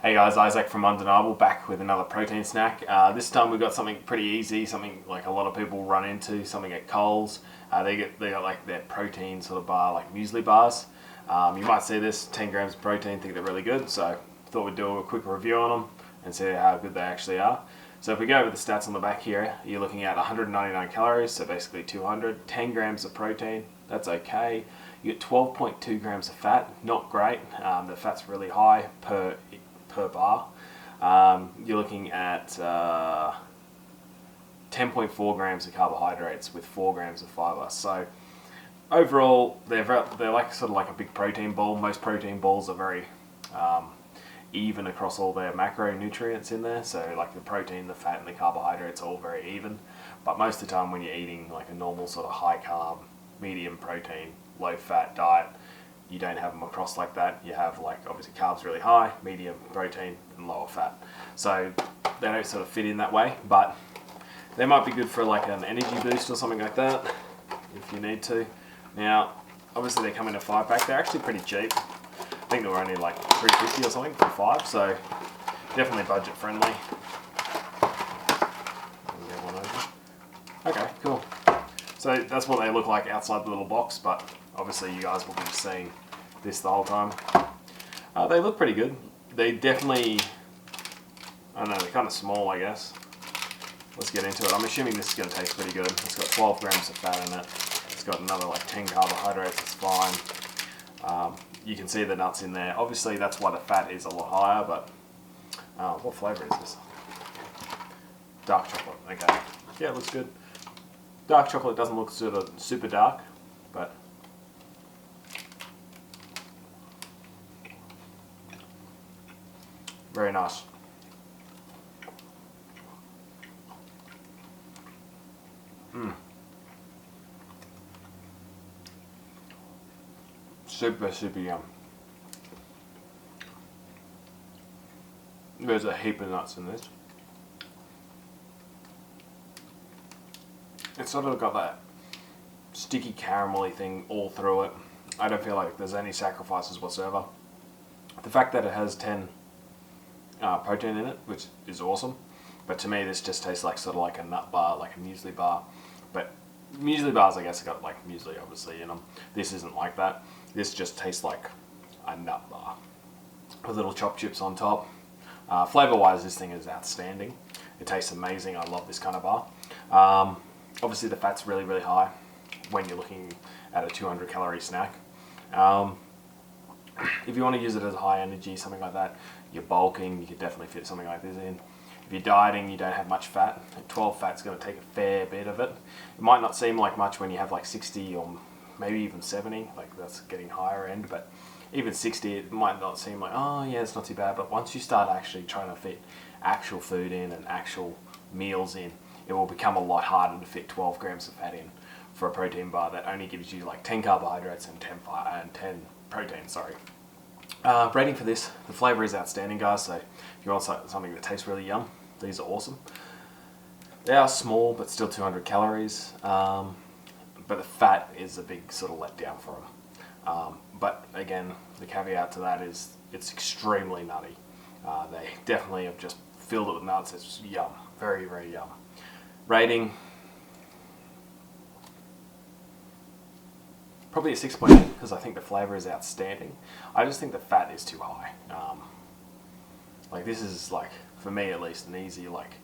Hey guys, Isaac from Undeniable back with another protein snack. This time we've got something pretty easy, something like a lot of people run into, something at Coles. They got like their protein sort of bar, like muesli bars. You might see this, 10 grams of protein, think they're really good, so thought we'd do a quick review on them and see how good they actually are. So if we go over the stats on the back here, you're looking at 199 calories, so basically 200, 10 grams of protein, that's okay. You get 12.2 grams of fat, not great. The fat's really high per bar. You're looking at 10.4 grams of carbohydrates with 4 grams of fiber. So overall, they're like sort of like a big protein bowl. Most protein bowls are very even across all their macronutrients in there. So like the protein, the fat, and the carbohydrates are all very even. But most of the time, when you're eating like a normal sort of high carb, medium protein, low fat diet, you don't have them across like that. You have like obviously carbs really high, medium protein, and lower fat. So they don't sort of fit in that way, but they might be good for like an energy boost or something like that if you need to. Now, obviously they come in a 5-pack. They're actually pretty cheap. I think they were only like $3.50 or something for 5, so definitely budget friendly. Get one over. Okay, cool. So that's what they look like outside the little box, but obviously you guys will be seeing this the whole time. They look pretty good. They definitely, I don't know, they're kind of small, I guess. Let's get into it. I'm assuming this is going to taste pretty good. It's got 12 grams of fat in it. It's got another like 10 carbohydrates, it's fine. You can see the nuts in there. Obviously that's why the fat is a lot higher, but what flavour is this? Dark chocolate, okay. Yeah, it looks good. Dark chocolate doesn't look sort of super dark, but very nice. Super yum. There's a heap of nuts in this. It's sort of got that sticky caramelly thing all through it. I don't feel like there's any sacrifices whatsoever. The fact that it has 10 protein in it, which is awesome, but to me this just tastes like sort of like a nut bar, like a muesli bar. But muesli bars, I guess, have got like muesli obviously in them. This isn't like that. This just tastes like a nut bar with little chopped chips on top. Flavor wise, this thing is outstanding. It tastes amazing. I love this kind of bar. Obviously the fat's really, really high when you're looking at a 200 calorie snack. If you want to use it as a high energy, something like that, you're bulking, you could definitely fit something like this in. If you're dieting, you don't have much fat. 12 fat's going to take a fair bit of it. It might not seem like much when you have like 60 or maybe even 70, like that's getting higher end, but even 60, it might not seem like, oh yeah, it's not too bad. But once you start actually trying to fit actual food in and actual meals in, it will become a lot harder to fit 12 grams of fat in for a protein bar that only gives you like 10 carbohydrates and 10 protein, sorry. Rating for this, the flavour is outstanding, guys, so if you want something that tastes really yum, these are awesome. They are small, but still 200 calories, but the fat is a big sort of letdown for them. But again, the caveat to that is it's extremely nutty. They definitely have just filled it with nuts. It's yum, very, very yum. Rating, probably a 6.8 because I think the flavour is outstanding. I just think the fat is too high. Like this is like, for me at least, an easy like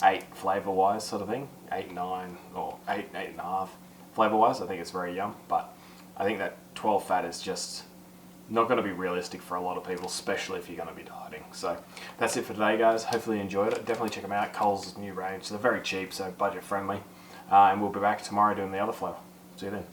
8 flavour wise sort of thing. 8, 9 or 8, 8.5 flavour wise. I think it's very yum, but I think that 12 fat is just not going to be realistic for a lot of people, especially if you're going to be dieting. So that's it for today, guys. Hopefully you enjoyed it. Definitely check them out. Coles' new range. They're very cheap, so budget friendly. And we'll be back tomorrow doing the other flavour. See you then.